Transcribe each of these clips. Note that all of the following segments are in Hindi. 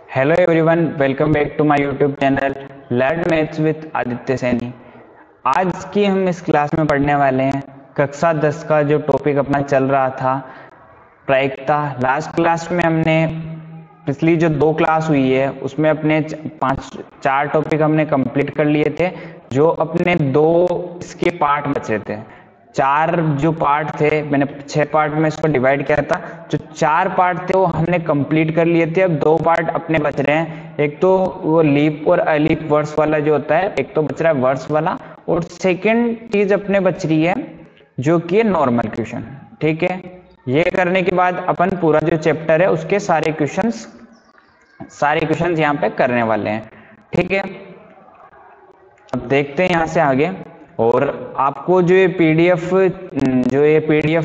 Hello everyone, welcome back to my YouTube channel learn maths with Aditya Saini. आज की हम इस क्लास में पढ़ने वाले हैं कक्षा 10 का जो टॉपिक अपना चल रहा था प्रायिकता। लास्ट क्लास में हमने पिछली जो 2 क्लास हुई है उसमें अपने 4 टॉपिक हमने कंप्लीट कर लिए थे। जो अपने 2 इसके पार्ट बचे थे, 4 जो पार्ट थे, मैंने 6 पार्ट में इसको डिवाइड किया था। जो 4 पार्ट थे वो हमने कंप्लीट कर लिए थे। अब 2 पार्ट अपने बच रहे हैं। एक तो वो लीप और अलीप वर्स वाला जो होता है, एक तो बच रहा है वर्स वाला, और सेकेंड चीज अपने बच रही है जो कि नॉर्मल क्वेश्चन। ठीक है, ये करने के बाद अपन पूरा जो चैप्टर है उसके सारे क्वेश्चंस यहाँ पे करने वाले हैं। ठीक है, अब देखते हैं यहाँ से आगे। और आपको जो ये पीडीएफ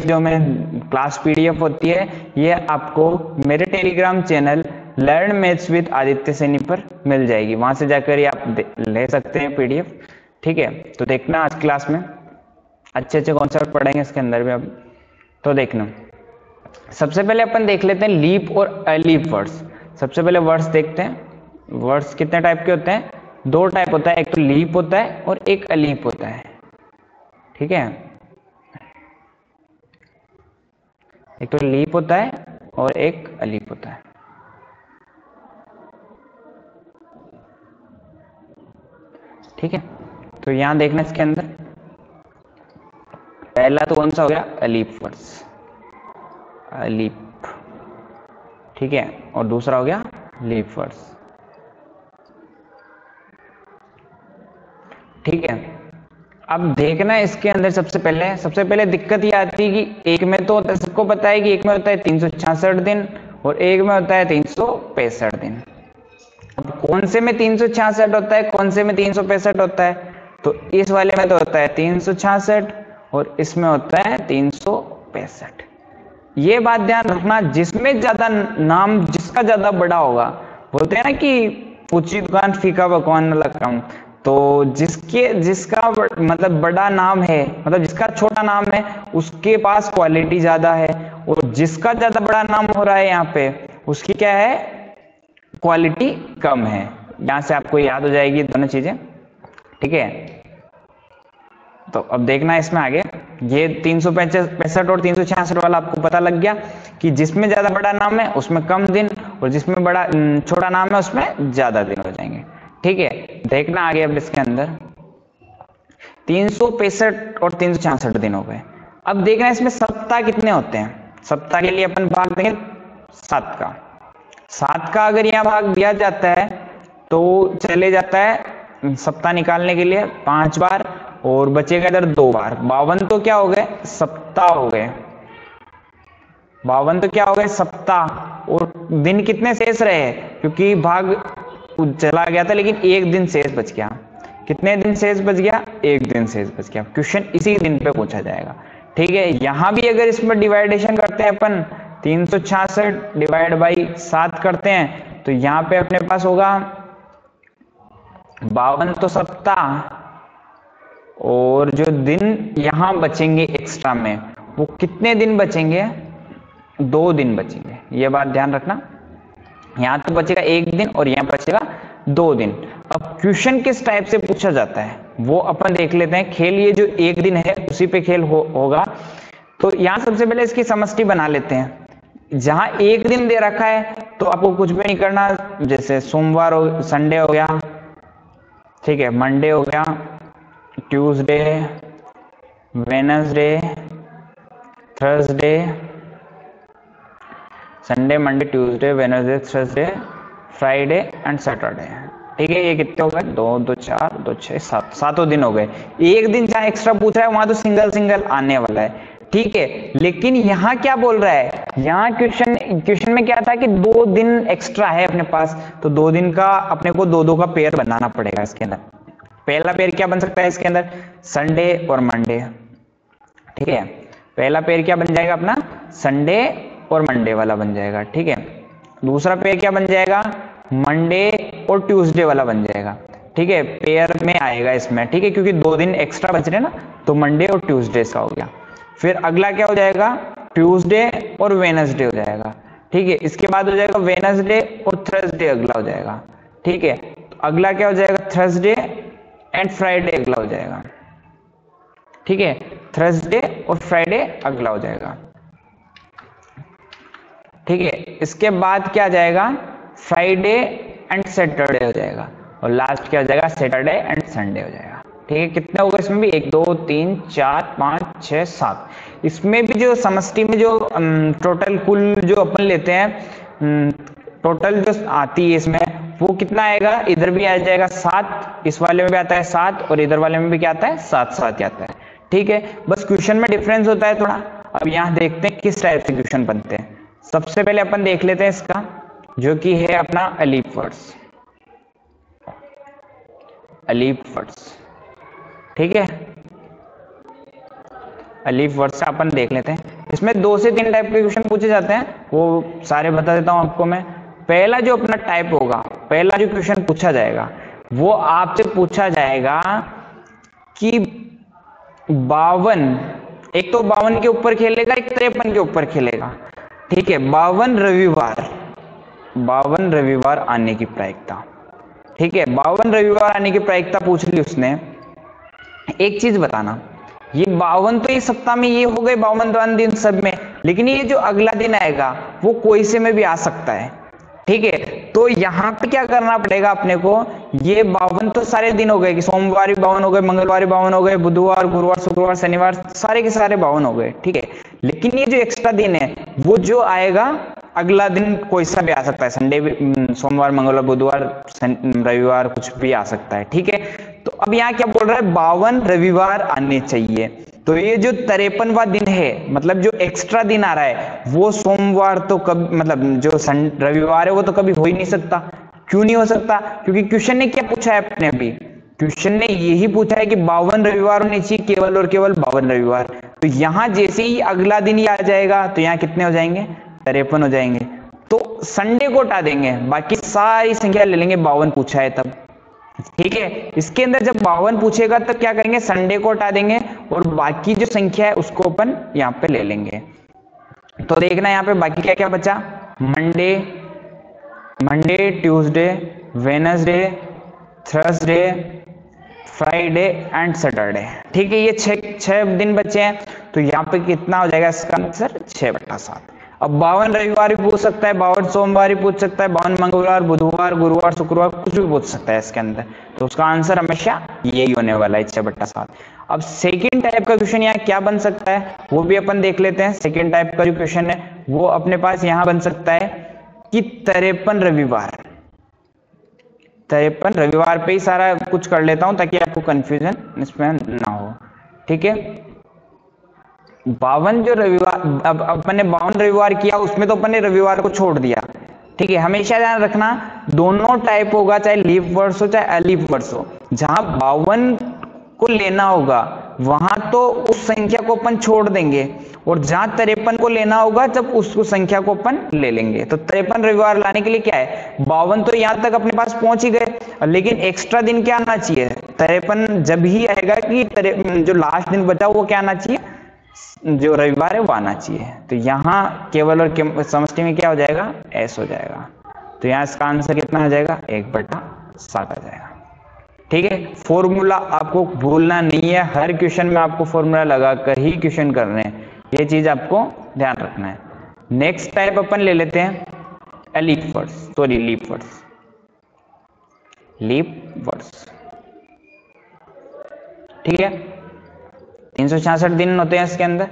जो मैं क्लास पीडीएफ होती है, ये आपको मेरे Telegram channel learn maths with Aditya Saini पर मिल जाएगी। वहां से जाकर ये आप ले सकते हैं पीडीएफ। ठीक है, तो देखना आज क्लास में अच्छे कॉन्सेप्ट पढ़ेंगे इसके अंदर भी। अब तो देखना, सबसे पहले अपन देख लेते हैं लीप और अलीप वर्ड्स। सबसे पहले वर्ड्स देखते हैं। वर्ड्स कितने टाइप के होते हैं? 2 टाइप होता है, एक तो लीप होता है और एक अलीप होता है। ठीक है, एक तो लीप होता है और एक अलीप होता है। ठीक है, तो यहां देखना इसके अंदर पहला तो कौन सा हो गया? ALEAP words, ALEAP. ठीक है, और दूसरा हो गया लीप वर्ड्स। ठीक है, अब देखना इसके अंदर सबसे पहले दिक्कत ये आती है कि एक में तो सबको पता है कि एक में होता है 366 दिन और एक में होता है 365 दिन। अब कौन से में 366 होता है, कौन से में 365 होता है? तो इस वाले में तो होता है 366 और इसमें होता है 365। ये बात ध्यान रखना, जिसमें ज्यादा नाम जिसका ज्यादा बड़ा होगा, बोलते हैं ना कि ऊंची दुकान फीका पकवान वाला काम। तो जिसका मतलब बड़ा नाम है, मतलब जिसका छोटा नाम है उसके पास क्वालिटी ज्यादा है, और जिसका ज्यादा बड़ा नाम हो रहा है यहाँ पे उसकी क्या है? क्वालिटी कम है। यहां से आपको याद हो जाएगी दोनों चीजें। ठीक है, तो अब देखना इसमें आगे, ये 365 और 366 वाला आपको पता लग गया कि जिसमें ज्यादा बड़ा नाम है उसमें कम दिन, और जिसमें बड़ा छोटा नाम है उसमें ज्यादा दिन हो जाएंगे। ठीक है, देखना आगे। अब इसके अंदर 365 और 366 दिन हो गए। अब देखना इसमें सप्ताह कितने होते हैं। सप्ताह के लिए अपन भाग देंगे 7 का। 7 का अगर यहाँ भाग दिया जाता है तो चले जाता है सप्ताह निकालने के लिए 5 बार, और बचेगा इधर 2 बार। 52 तो क्या हो गए? सप्ताह हो गए। 52 तो क्या हो गए? सप्ताह। और दिन कितने शेष रहे? क्योंकि भाग चला गया था लेकिन एक दिन शेष बच गया। कितने दिन शेष बच गया? एक दिन शेष बच गया। क्वेश्चन इसी दिन पे पूछा जाएगा। ठीक है, यहां भी अगर इसमें डिवाइडेशन करते हैं अपन, 366 डिवाइड बाई 7 करते हैं, तो यहां पे अपने पास होगा 52 तो सप्ताह, और जो दिन यहां बचेंगे एक्स्ट्रा में वो कितने दिन बचेंगे? 2 दिन बचेंगे। ये बात ध्यान रखना, यहां तो बचेगा 1 दिन और यहां बचेगा 2 दिन। अब क्वेश्चन किस टाइप से पूछा जाता है वो अपन देख लेते हैं। खेल ये जो 1 दिन है उसी पे खेल होगा। तो यहां सबसे पहले इसकी समष्टि बना लेते हैं। जहां 1 दिन दे रखा है तो आपको कुछ भी नहीं करना, जैसे सोमवार हो, संडे हो गया, ठीक है, मंडे हो गया, Tuesday, Wednesday, Thursday, Sunday, Monday, Tuesday, Wednesday, Thursday, Friday and Saturday. ठीक है, ये कितने हो गए? 2 2 4 2 6 7, 7 दिन हो गए। एक दिन जहां एक्स्ट्रा पूछ रहा है वहां तो सिंगल आने वाला है। ठीक है, लेकिन यहाँ क्या बोल रहा है? यहाँ क्वेश्चन में क्या था कि 2 दिन एक्स्ट्रा है अपने पास, तो 2 दिन का अपने को 2 का पेयर बनाना पड़ेगा इसके अंदर। पहला पेयर क्या बन सकता है इसके अंदर? संडे और मंडे। ठीक है, पहला पेयर क्या बन जाएगा अपना? संडे और मंडे वाला बन जाएगा। ठीक है, दूसरा पेयर क्या बन जाएगा? मंडे और ट्यूसडे वाला बन जाएगा। ठीक है, पेयर में आएगा इसमें। ठीक है, क्योंकि 2 दिन एक्स्ट्रा बच रहे ना, तो मंडे और ट्यूसडे का हो गया। फिर अगला क्या हो जाएगा? ट्यूसडे और वेडनेसडे हो जाएगा। ठीक है। इसके बाद हो जाएगा वेडनेसडे और थर्सडे अगला हो जाएगा। ठीक है, तो अगला क्या हो जाएगा, थर्सडे एंड फ्राइडे अगला हो जाएगा। ठीक है, थर्सडे और फ्राइडे अगला हो जाएगा। ठीक है, इसके बाद क्या जाएगा, फ्राइडे एंड सैटरडे हो जाएगा, और लास्ट क्या हो जाएगा, सैटरडे एंड संडे हो जाएगा। ठीक है, कितने हो गए इसमें भी, 1 2 3 4 5 6 7। इसमें भी जो समष्टि में जो टोटल कुल जो अपन लेते हैं, टोटल जो आती है इसमें, वो कितना आएगा, इधर भी आ जाएगा 7, इस वाले में भी आता है 7, और इधर वाले में भी क्या आता है, 7 7 आता है। ठीक है, बस क्वेश्चन में डिफरेंस होता है थोड़ा। अब यहाँ देखते हैं किस टाइप से क्वेश्चन बनते हैं। सबसे पहले अपन देख लेते हैं इसका, जो कि है अपना अलीफ वर्ड्स। अलीफ वर्ड्स, ठीक है, अलीफ वर्ड से अपन देख लेते हैं। इसमें 2 से 3 टाइप के क्वेश्चन पूछे जाते हैं, वो सारे बता देता हूं आपको मैं। पहला जो अपना टाइप होगा, पहला जो क्वेश्चन पूछा जाएगा, वो आपसे पूछा जाएगा कि 52, एक तो 52 के ऊपर खेलेगा, एक 53 के ऊपर खेलेगा। ठीक है, 52 रविवार आने की प्रायिकता। ठीक है, 52 रविवार आने की प्रायिकता पूछ ली उसने। एक चीज बताना, ये 52 तो ये सप्ताह में ये हो गए 52 दिन सब में, लेकिन ये जो अगला दिन आएगा वो कोई से में भी आ सकता है। ठीक है, तो यहाँ पे क्या करना पड़ेगा अपने को, ये 52 तो सारे दिन हो गए कि सोमवार 52 हो गए, मंगलवार 52 हो गए, बुधवार गुरुवार शुक्रवार शनिवार सारे के सारे 52 हो गए। ठीक है, लेकिन ये जो एक्स्ट्रा दिन है वो जो आएगा अगला दिन कोई सा भी आ सकता है, संडे भी, सोमवार मंगलवार बुधवार रविवार कुछ भी आ सकता है। ठीक है, तो अब यहाँ क्या बोल रहा है, 52 रविवार आने चाहिए। तो ये जो 53वां दिन है, मतलब जो एक्स्ट्रा दिन आ रहा है, वो सोमवार तो कभी, मतलब जो रविवार है वो तो कभी हो ही नहीं सकता। क्यों नहीं हो सकता, क्योंकि क्वेश्चन ने क्या पूछा है अपने, अभी क्वेश्चन ने यही पूछा है कि 52 रविवार होने चाहिए, केवल और केवल 52 रविवार। तो यहाँ जैसे ही अगला दिन ही आ जाएगा, तो यहाँ कितने हो जाएंगे, 53 हो जाएंगे। तो संडे को हटा देंगे, बाकी सारी संख्या ले लेंगे, 52 पूछा है तब। ठीक है, इसके अंदर जब 52 पूछेगा तो क्या करेंगे, संडे को हटा देंगे, और बाकी जो संख्या है उसको अपन यहाँ पे ले लेंगे। तो देखना यहाँ पे बाकी क्या क्या बचा, Monday Tuesday Wednesday Thursday Friday and Saturday. ठीक है, ये 6 दिन बचे हैं। तो यहाँ पे कितना हो जाएगा इसका आंसर, 6/7। अब 52 रविवार भी पूछ सकता है, 52 सोमवार भी पूछ सकता है, 52 मंगलवार बुधवार गुरुवार शुक्रवार कुछ भी पूछ सकता है इसके अंदर। तो उसका आंसर हमेशा यही होने वाला है, 6/7। अब सेकेंड टाइप का क्वेश्चन यहाँ क्या बन सकता है, वो भी अपन देख लेते हैं। सेकेंड टाइप का जो क्वेश्चन है वो अपने पास यहाँ बन सकता है कि 53 रविवार पे ही सारा कुछ कर लेता हूं ताकि आपको कंफ्यूजन इसमें ना हो। ठीक है, 52 जो रविवार, अब अपन ने 52 रविवार किया, उसमें तो अपन ने रविवार को छोड़ दिया। ठीक है, हमेशा ध्यान रखना, दोनों टाइप होगा, चाहे लीफ वर्ड्स हो चाहे अलीफ वर्ड्स हो, जहां 52 को लेना होगा वहां तो उस संख्या को अपन छोड़ देंगे, और जहां 53 को लेना होगा तब उस संख्या को अपन ले लेंगे। तो 53 रविवार लाने के लिए क्या है, 52 तो यहां तक अपने पास पहुंच ही गए, लेकिन एक्स्ट्रा दिन क्या आना चाहिए, 53 जब ही आएगा कि जो लास्ट दिन बचा वो क्या आना चाहिए, जो रविवार है वो आना चाहिए। तो यहाँ केवल और समष्टि में क्या हो जाएगा, एस हो जाएगा। तो यहाँ इसका आंसर कितना हो जाएगा, 1/7 आ जाएगा। ठीक है, फॉर्मूला आपको भूलना नहीं है, हर क्वेश्चन में आपको फॉर्मूला लगाकर ही क्वेश्चन करने हैं, ये चीज आपको ध्यान रखना है। नेक्स्ट टाइप अपन ले लेते हैं लीप वर्ड्स। ठीक है, 366 दिन होते हैं इसके अंदर।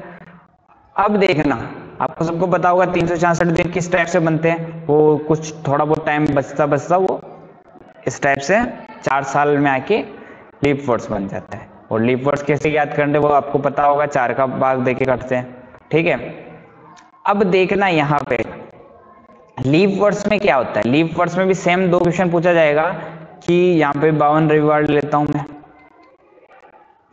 अब देखना, आपको सबको पता होगा 366 दिन किस टाइप से बनते हैं, वो कुछ थोड़ा बहुत टाइम बचता वो इस टाइप से 4 साल में आके लीप वर्ड्स बन जाता है। और लीप वर्ड्स कैसे याद करते हैं वो आपको पता होगा, 4 का भाग देके करते हैं। ठीक है, अब देखना यहाँ पे लीप वर्ड्स में क्या होता है। लीप वर्ड्स में भी सेम 2 क्वेश्चन पूछा जाएगा कि यहाँ पे 52 रविवार लेता हूं मैं,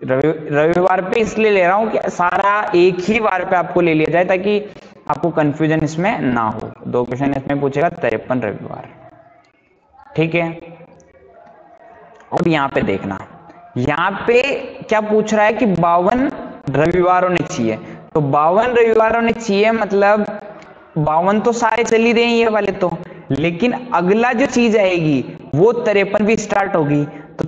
रविवार पे इसलिए ले रहा हूं कि सारा एक ही बार पे आपको ले लिया जाए ताकि आपको कंफ्यूजन इसमें ना हो। 2 क्वेश्चन इसमें पूछेगा 53 रविवार। ठीक है, अब यहाँ पे देखना, यहाँ पे क्या पूछ रहा है कि 52 रविवार होने चाहिए। तो 52 रविवार होने चाहिए, मतलब 52 तो सारे चल ही रहे हैं ये वाले तो, लेकिन अगला जो चीज आएगी वो 53 भी स्टार्ट होगी। तो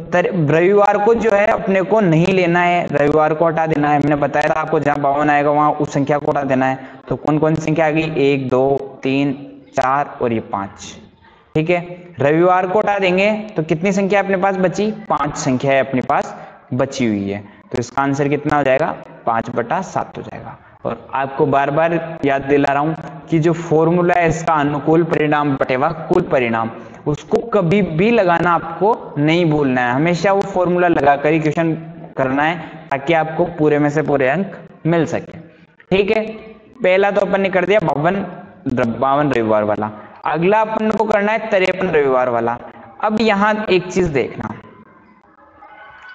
रविवार को जो है अपने को नहीं लेना है, रविवार को हटा देना है। मैंने बताया था आपको जहां 52 आएगा वहां उस संख्या को हटा देना है। तो कौन कौन सी संख्या आ गई, 1 2 3 4 और ये 5। ठीक है, रविवार को हटा देंगे तो कितनी संख्या अपने पास बची, 5 संख्या है अपने पास बची हुई है। तो इसका आंसर कितना हो जाएगा, 5/7 हो जाएगा। और आपको बार बार याद दिला रहा हूं कि जो फॉर्मूला है इसका अनुकूल परिणाम बटेवा कुल परिणाम, उसको कभी भी लगाना आपको नहीं भूलना है। हमेशा वो फॉर्मूला लगाकर ही क्वेश्चन करना है ताकि आपको पूरे में से पूरे अंक मिल सके। ठीक है, पहला तो अपन ने कर दिया 52 रविवार वाला। अगला अपन को करना है 53 रविवार वाला। अब यहां एक चीज देखना,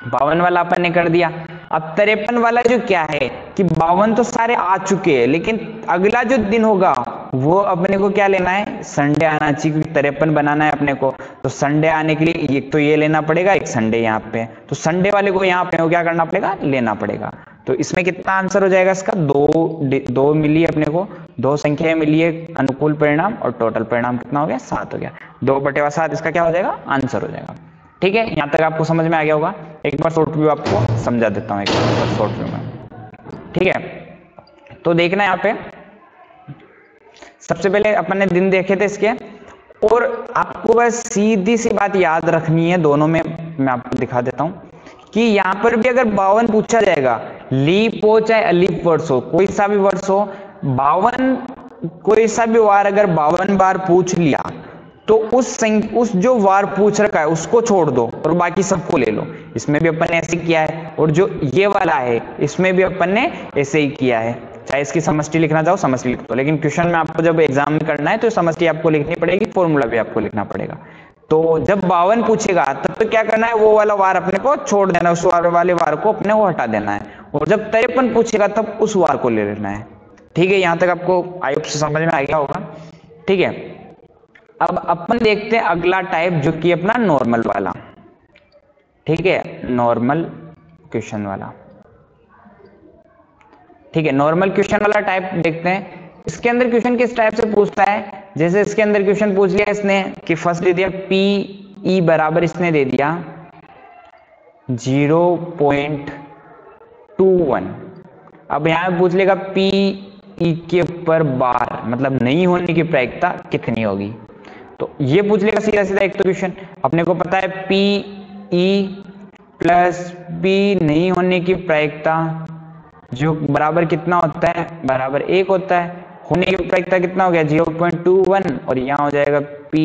52 वाला अपन ने कर दिया। अब 53 वाला जो क्या है कि 52 तो सारे आ चुके हैं, लेकिन अगला जो दिन होगा वो अपने को क्या लेना है, संडे आना चाहिए, क्योंकि 53 बनाना है अपने को। तो संडे आने के लिए एक तो ये लेना पड़ेगा, एक संडे यहाँ पे, तो संडे वाले को यहाँ पे क्या करना पड़ेगा, लेना पड़ेगा। तो इसमें कितना आंसर हो जाएगा इसका, दो मिली अपने को, 2 संख्याएं मिली है अनुकूल परिणाम, और टोटल परिणाम कितना हो गया, 7 हो गया। 2/7 इसका क्या हो जाएगा, आंसर हो जाएगा। ठीक है, यहां तक आपको समझ में आ गया होगा। एक बार शॉर्ट व्यू आपको समझा देता हूं, एक बार शॉर्ट व्यू में। ठीक है, तो देखना यहाँ पे सबसे पहले अपन ने दिन देखे थे इसके, और आपको बस सीधी सी बात याद रखनी है, दोनों में मैं आपको दिखा देता हूं कि यहाँ पर भी अगर 52 पूछा जाएगा, लीप हो चाहे अलीप वर्ष हो, कोई सा भी वर्ष हो, 52 कोई सा भी वार अगर 52 बार पूछ लिया तो उस जो वार पूछ रखा है उसको छोड़ दो और बाकी सबको ले लो। इसमें भी अपन ने ऐसे किया है, और जो ये वाला है इसमें भी अपन ने ऐसे ही किया है। चाहे इसकी समष्टि लिखना चाहो समष्टि लिख दो, लेकिन क्वेश्चन में आपको जब एग्जाम में करना है तो समष्टि आपको लिखनी पड़ेगी, फॉर्मूला भी आपको लिखना पड़ेगा। तो जब 52 पूछेगा तब तो क्या करना है, वो वाला वार अपने को छोड़ देना है, उस वाले वार को अपने को हटा देना है। और जब 53 पूछेगा तब उस वार को ले लेना है। ठीक है, यहां तक आपको आई होप से समझ में आ गया होगा। ठीक है, अब अपन देखते हैं अगला टाइप जो कि अपना नॉर्मल वाला। ठीक है, नॉर्मल क्वेश्चन वाला। ठीक है, नॉर्मल क्वेश्चन वाला टाइप देखते हैं। इसके अंदर क्वेश्चन किस टाइप से पूछता है, जैसे इसके अंदर क्वेश्चन पूछ लिया इसने कि फर्स्ट दे दिया PE बराबर इसने दे दिया 0.21। अब यहां पूछ लेगा PE के ऊपर बार मतलब नहीं होने की प्रायिकता कितनी होगी। तो ये पूछ लेगा सीधा सीधा एक तो क्वेश्चन, अपने को पता है PE प्लस B नहीं होने की प्रायिकता जो बराबर कितना होता है, बराबर 1 होता है। होने की प्रायिकता कितना हो गया 0.21, और यहाँ हो जाएगा P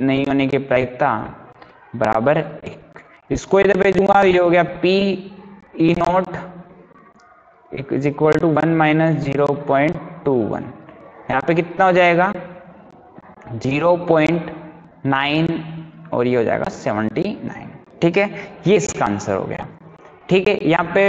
नहीं होने की प्रायिकता बराबर 1। इसको इधर भेजूंगा, ये हो गया PE0 is equal to 1 minus 0.21। यहाँ पे कितना हो जाएगा 0.9, और ये हो जाएगा 79। ठीक है, ये इसका आंसर हो गया। ठीक है, यहाँ पे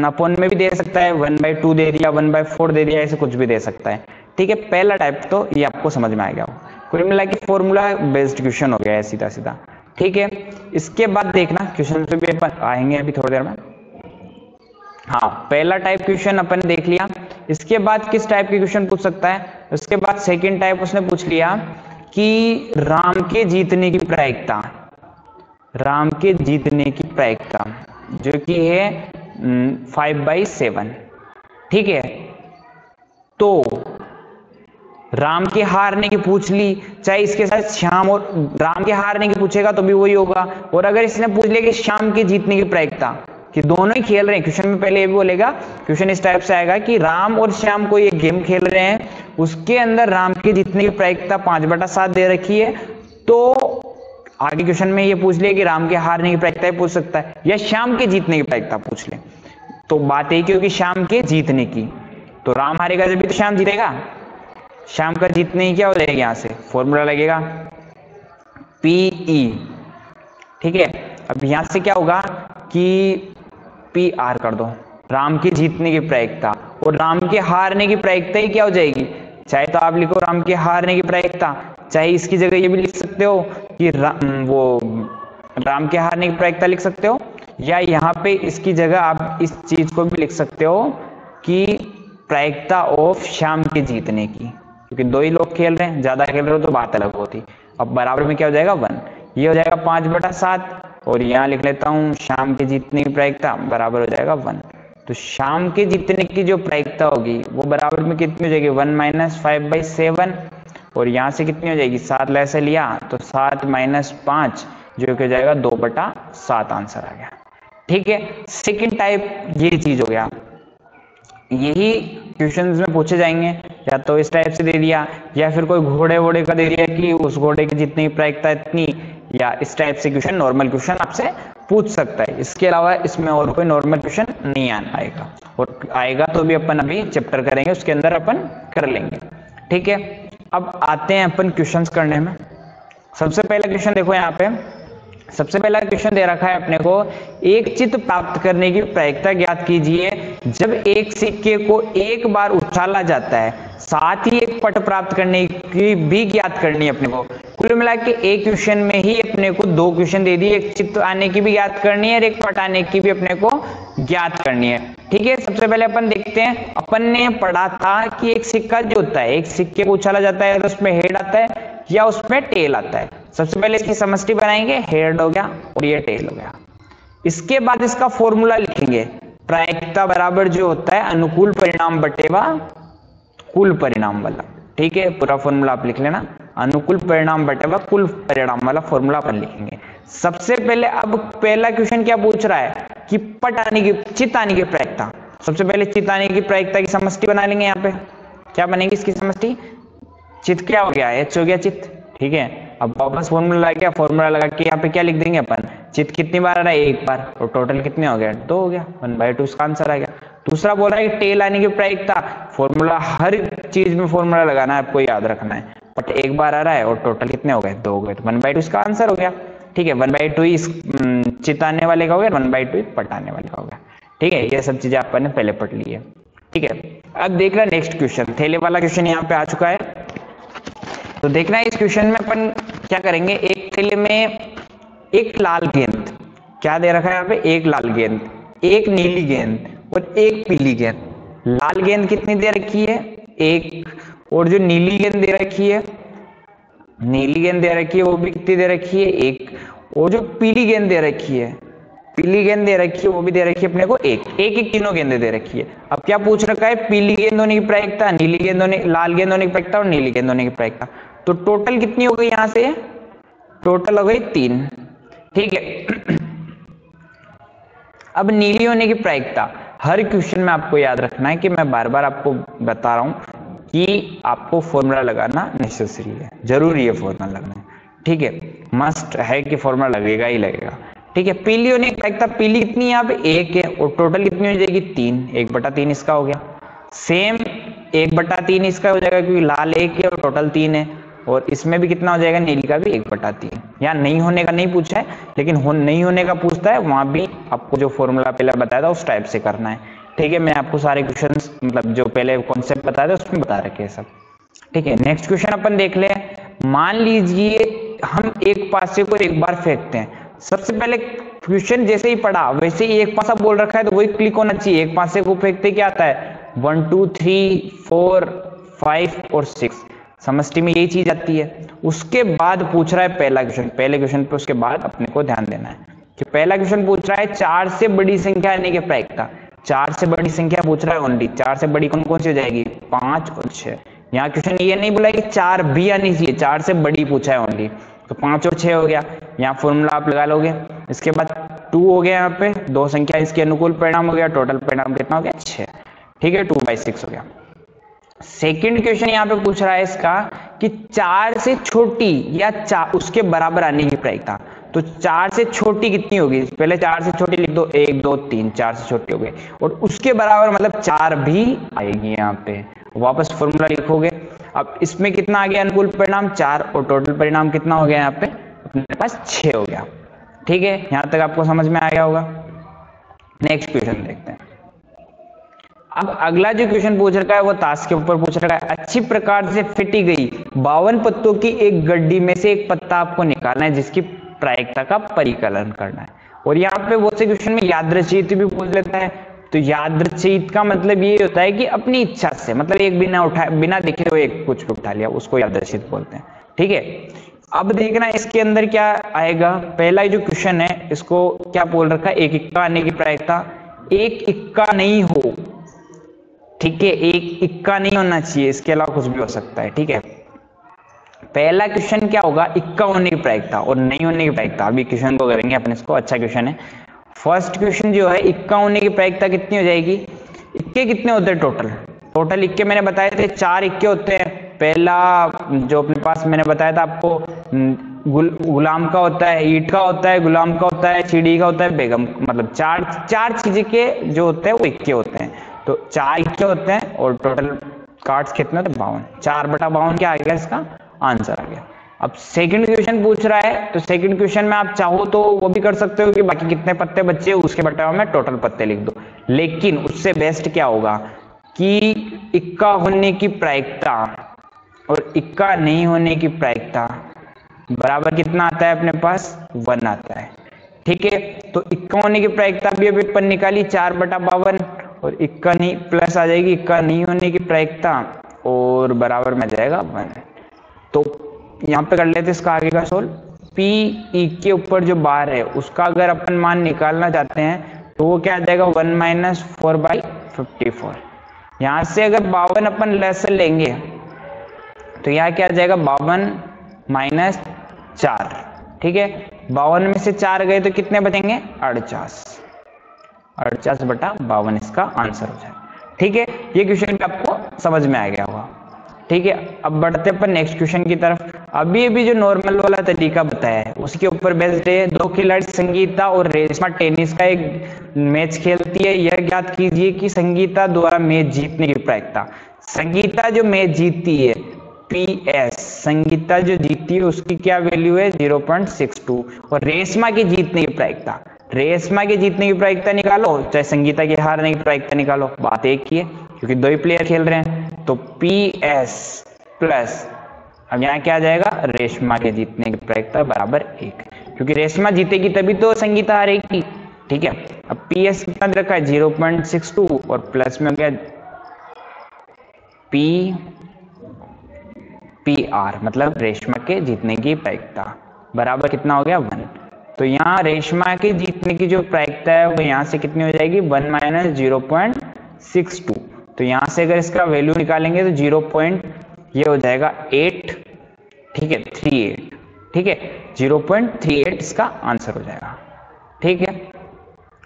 अपॉन में भी दे सकता है, 1/2 दे दिया, 1/4 दे दिया, ऐसे कुछ भी दे सकता है। ठीक है, पहला टाइप तो ये आपको समझ में आ गया हो। कुल मिला के फॉर्मूला बेस्ड क्वेश्चन हो गया है सीधा सीधा। ठीक है, इसके बाद देखना क्वेश्चन पे भी अपन आएंगे अभी थोड़ी देर में। हाँ, पहला टाइप क्वेश्चन अपन ने देख लिया। इसके बाद किस टाइप के क्वेश्चन पूछ सकता है, उसके बाद सेकेंड टाइप उसने पूछ लिया कि राम के जीतने की प्रायिकता, राम के जीतने की प्रायिकता जो कि है 5/7। ठीक है, तो राम के हारने की पूछ ली, चाहे इसके साथ श्याम और राम के हारने की पूछेगा तो भी वही होगा। और अगर इसने पूछ लिया कि श्याम के जीतने की प्रायिकता, कि दोनों ही खेल रहे हैं, क्वेश्चन में पहले ये भी बोलेगा, क्वेश्चन इस टाइप से आएगा कि राम और श्याम कोई एक गेम खेल रहे हैं, उसके अंदर राम के जीतने की प्रायिकता 5/7 दे रखी है। तो आगे क्वेश्चन में ये पूछ लिया कि राम के हारने की प्रायिकता पूछ सकता है, या श्याम के जीतने की प्रायिकता पूछ ले। तो बात यही क्योंकि श्याम के जीतने की, तो राम हारेगा जब भी तो श्याम जीतेगा। श्याम का जीतने ही क्या हो जाएगा, यहां से फॉर्मूला लगेगा PE। ठीक है, अब यहां से क्या होगा कि PR कर दो, राम के जीतने की प्रायिकता, और राम के हारने की प्रायिकता ही क्या हो जाएगी, चाहे तो आप लिखो राम के हारने की प्रायिकता, चाहे इसकी जगह ये भी लिख सकते हो कि राम के हारने की प्रायिकता लिख सकते हो, या यहाँ पे इसकी जगह आप इस चीज को भी लिख सकते हो कि प्रायिकता ऑफ श्याम के जीतने की, क्योंकि 2 ही लोग खेल रहे हैं, ज्यादा खेल रहे हो तो बात अलग होती। अब बराबर में क्या हो जाएगा 1, ये हो जाएगा 5/7 और यहाँ लिख लेता हूँ शाम के जीतने की प्रायिकता बराबर हो जाएगा 1। तो शाम के जीतने की जो प्रायिकता होगी वो बराबर में कितनी हो जाएगी 1 - 5/7 और यहाँ से कितनी हो जाएगी 7 ऐसे लिया तो 7 - 5 जो कि हो जाएगा 2/7 आंसर आ गया। ठीक है, सेकेंड टाइप ये चीज हो गया। यही क्वेश्चंस में पूछे जाएंगे, या तो इस टाइप से दे दिया या फिर कोई घोड़े वोड़े का दे दिया कि उस घोड़े की जितनी प्रायिकता इतनी, या इस टाइप से क्वेश्चन नॉर्मल क्वेश्चन आपसे पूछ सकता है। इसके अलावा इसमें और कोई नॉर्मल क्वेश्चन नहीं आएगा, और आएगा तो भी अपन अभी चैप्टर करेंगे उसके अंदर अपन कर लेंगे। ठीक है, अब आते हैं अपन क्वेश्चंस करने में। सबसे पहला क्वेश्चन देखो, यहाँ पे सबसे पहला क्वेश्चन दे रखा है अपने को, एक चित्त प्राप्त करने की प्रायिकता ज्ञात कीजिए जब एक सिक्के को एक बार उछाला जाता है, साथ ही एक पट प्राप्त करने की भी ज्ञात करनी है अपने को। कुल मिला के एक क्वेश्चन में ही अपने को 2 क्वेश्चन दे दिए, एक चित्त आने की भी ज्ञात करनी है और एक पट आने की भी अपने को ज्ञात करनी है। ठीक है, सबसे पहले अपन देखते हैं, अपन ने पढ़ा था कि एक सिक्का जो होता है, एक सिक्के को उछाला जाता है तो उसमें हेड आता है या उसमें टेल आता है। सबसे पहले इसकी समष्टि बनाएंगे, हेड हो गया और ये टेल हो गया। इसके बाद इसका फॉर्मूला लिखेंगे, प्रायिकता बराबर जो होता है अनुकूल परिणाम बटेवा कुल परिणाम वाला। ठीक है, पूरा फॉर्मूला आप लिख लेना, अनुकूल परिणाम बटेवा कुल परिणाम वाला फॉर्मूला अपन लिखेंगे। सबसे पहले अब पहला क्वेश्चन क्या पूछ रहा है कि पट आने की, चित्त आने की प्रायिकता। सबसे पहले चित्त आने की प्रायिकता की समष्टि बना लेंगे। यहाँ पे क्या बनेगी इसकी समष्टि, चित्त क्या हो गया, एच हो गया चित्त। ठीक है, अब वापस फॉर्मूला लगा क्या, फॉर्मूला लगा के यहाँ पे क्या लिख देंगे अपन, चित्त कितनी बार आ रहा है, एक बार, और टोटल कितने हो गया, 2 हो गया, 1/2 इसका आंसर आ गया। दूसरा बोल रहा है कि टेल आने की प्रायिकता, फॉर्मूला हर चीज में फॉर्मूला लगाना है, आपको याद रखना है। बट एक बार आ रहा है और टोटल कितने हो गए, 2 हो गए, तो 1/2 इसका आंसर हो गया। ठीक है, 1/2 इस चित्त आने वाले का हो गया, 1/2 पट आने वाले का हो गया। ठीक है, ये सब चीजें आपने पहले पढ़ ली है। ठीक है, अब देख रहे नेक्स्ट क्वेश्चन, थैले वाला क्वेश्चन यहाँ पे आ चुका है। तो देखना इस क्वेश्चन में अपन क्या करेंगे, एक थैले में एक लाल गेंद, क्या दे रखा है यहाँ पे, एक लाल गेंद, एक नीली गेंद और एक पीली गेंद। लाल गेंद कितनी दे रखी है, 1, और जो नीली गेंद दे रखी है, नीली गेंद दे रखी है वो भी कितनी दे रखी है, 1, और जो पीली गेंद दे रखी है, पीली गेंद दे रखी है वो भी दे रखी है अपने को 1, 1 तीनों गेंदें दे रखी है। अब क्या पूछ रखा है, पीली गेंद होने की प्रायिकता, नीली गेंद होने, लाल गेंद होने की प्रायिकता और नीली गेंद होने की प्रायिकता। तो टोटल कितनी हो गई, यहां से टोटल हो गई 3। ठीक है, अब नीली होने की प्रायिकता, हर क्वेश्चन में आपको याद रखना है कि मैं बार बार आपको बता रहा हूं कि आपको फॉर्मूला लगाना नेसेसरी है, जरूरी है फॉर्मूला लगाना। ठीक है, मस्ट है कि फॉर्मूला लगेगा ही लगेगा। ठीक है, पीली होने की प्रायिकता, पीली कितनी यहाँ पे 1 है और टोटल कितनी हो जाएगी 3, 1/3 इसका हो गया। सेम 1/3 इसका हो जाएगा क्योंकि लाल 1 है और टोटल 3 है, और इसमें भी कितना हो जाएगा, नीली का भी 1/3। यहाँ नहीं होने का नहीं पूछा है, लेकिन नहीं होने का पूछता है, वहां भी आपको जो फॉर्मूला पहले बताया था उस टाइप से करना है। ठीक है, मैं आपको सारे क्वेश्चंस मतलब जो पहले कॉन्सेप्ट बताया था उसमें बता रखे हैं सब। ठीक है, नेक्स्ट क्वेश्चन अपन देख ले। मान लीजिए हम एक पासे को एक बार फेंकते हैं। सबसे पहले क्वेश्चन जैसे ही पढ़ा वैसे ही एक पासा बोल रखा है तो वही क्लिक होना चाहिए। एक पासे को फेंकते क्या आता है, 1 2 3 4 5 और 6, समष्टि में यही चीज आती है। उसके बाद पूछ रहा है पहला क्वेश्चन, पहले क्वेश्चन पे उसके बाद अपने को ध्यान देना है कि पहला क्वेश्चन पूछ रहा है 4 से बड़ी संख्या आने की प्रायिकता। 4 से बड़ी संख्या पूछ रहा है ओनली, 4 से बड़ी कौन कौन सी हो जाएगी, 5 और 6। यहाँ क्वेश्चन ये नहीं बोला कि 4 भी आनी चाहिए, 4 से बड़ी पूछा है ओनली, तो 5 और 6 हो गया। यहाँ फॉर्मूला आप लगा लोगे। इसके बाद 2 हो गया, यहाँ पे 2 संख्या इसके अनुकूल परिणाम हो गया, टोटल परिणाम कितना हो गया 6। ठीक है, 2/6 हो गया। सेकंड क्वेश्चन यहाँ पे पूछ रहा है इसका कि 4 से छोटी या उसके बराबर आने की प्रायिकता। तो 4 से छोटी कितनी होगी, पहले 4 से छोटी लिख दो, 1 2 3, 4 से छोटी हो गई, और उसके बराबर मतलब 4 भी आएगी। यहाँ पे वापस फॉर्मूला लिखोगे। अब इसमें कितना आ गया अनुकूल परिणाम 4, और टोटल परिणाम कितना हो गया यहाँ पे अपने पास 6 हो गया। ठीक है, यहां तक आपको समझ में आ गया होगा। नेक्स्ट क्वेश्चन देखते हैं। अब अगला जो क्वेश्चन पूछ रखा है वो ताश के ऊपर पूछ रखा है। अच्छी प्रकार से फिटी गई 52 पत्तों की एक गड्डी में से एक पत्ता आपको निकालना है जिसकी प्रायिकता का परिकलन करना है। और यहाँ पे बहुत से क्वेश्चन में यादृच्छिक भी पूछ लेता है, तो यादृच्छिक का मतलब ये होता है कि अपनी इच्छा से, मतलब एक बिना देखे हुए एक कुछ उठा लिया, उसको यादृच्छिक बोलते हैं। ठीक है, अब देखना इसके अंदर क्या आएगा। पहला जो क्वेश्चन है इसको क्या बोल रखा है, एक इक्का आने की प्रायिकता, एक इक्का नहीं हो। ठीक है, एक इक्का नहीं होना चाहिए, इसके अलावा कुछ भी हो सकता है। ठीक है, पहला क्वेश्चन क्या होगा, इक्का होने की प्रायिकता और नहीं होने की प्रायिकता। अभी क्वेश्चन को करेंगे अपन इसको, अच्छा क्वेश्चन है। फर्स्ट क्वेश्चन जो है, इक्का होने की प्रायिकता कितनी हो जाएगी, इक्के कितने होते हैं टोटल इक्के मैंने बताए थे 4 इक्के होते हैं। पहला जो अपने पास मैंने बताया था आपको, गुलाम का होता है, ईंट का होता है, गुलाम का होता है, चिड़ी का होता है, बेगम, मतलब चार चीजें के जो होते हैं वो इक्के होते हैं। तो 4 इक्के होते हैं और टोटल कार्ड्स कितने होते हैं, 52। 4/52 क्या आ गया, इसका आंसर आ गया। अब सेकंड क्वेश्चन पूछ रहा है, तो सेकंड क्वेश्चन में आप चाहो तो वो भी कर सकते हो कि बाकी कितने पत्ते बचे उसके बटाव में टोटल पत्ते लिख दो, लेकिन उससे बेस्ट क्या होगा कि इक्का होने की प्रायिकता और इक्का नहीं होने की प्रायिकता बराबर कितना आता है अपने पास, 1 आता है। ठीक है, तो इक्का होने की प्रायिकता भी अभी अपन निकाली 4/52 और इक्का नहीं प्लस आ जाएगी इक्का नहीं होने की प्रायिकता और बराबर में जाएगा 1। तो यहाँ पे कर लेते इसका आगे का सोल्व। पी ई के ऊपर जो बार है उसका अगर अपन मान निकालना चाहते हैं तो वो क्या आ जाएगा, 1 - 4/54। यहाँ से अगर 52 अपन लेस लेंगे तो यहाँ क्या आ जाएगा, 52 - 4। ठीक है, 52 में से 4 गए तो कितने बचेंगे, 48। 48/52 इसका आंसर हो जाएगा। ठीक है, ये क्वेश्चन भी आपको समझ में आ गया होगा। ठीक है, अब बढ़ते अपन नेक्स्ट क्वेश्चन की तरफ। अभी जो नॉर्मल वाला तरीका बताया है उसके ऊपर बेस्ड है। 2 खिलाड़ी संगीता और रेशमा टेनिस का एक मैच खेलती है। यह ज्ञात कीजिए कि संगीता द्वारा मैच जीतने की प्रायिकता। संगीता जो मैच जीतती है, PS संगीता जो जीतती है उसकी क्या वैल्यू है, 0.62। और रेशमा की जीतने की प्रायिकता, रेशमा की जीतने की प्रायिकता निकालो चाहे संगीता की हारने की प्रायिकता निकालो, बात एक ही है क्योंकि 2 ही प्लेयर खेल रहे हैं। तो PS प्लस, अब यहाँ क्या आ जाएगा, रेशमा के जीतने की प्रायिकता बराबर 1, क्योंकि रेशमा जीतेगी तभी तो संगीता हारेगी। ठीक है, अब PS कितना दे रखा है, 0.62 और प्लस में हो गया PR, मतलब रेशमा के जीतने की प्रायिकता बराबर कितना हो गया, 1। तो यहाँ रेशमा के जीतने की जो प्रायिकता है वो यहाँ से कितनी हो जाएगी, 1 - 0.62। तो यहाँ से अगर इसका वैल्यू निकालेंगे तो 0. ये हो जाएगा 8। ठीक है, 38। ठीक है, 0.38 इसका आंसर हो जाएगा। ठीक है,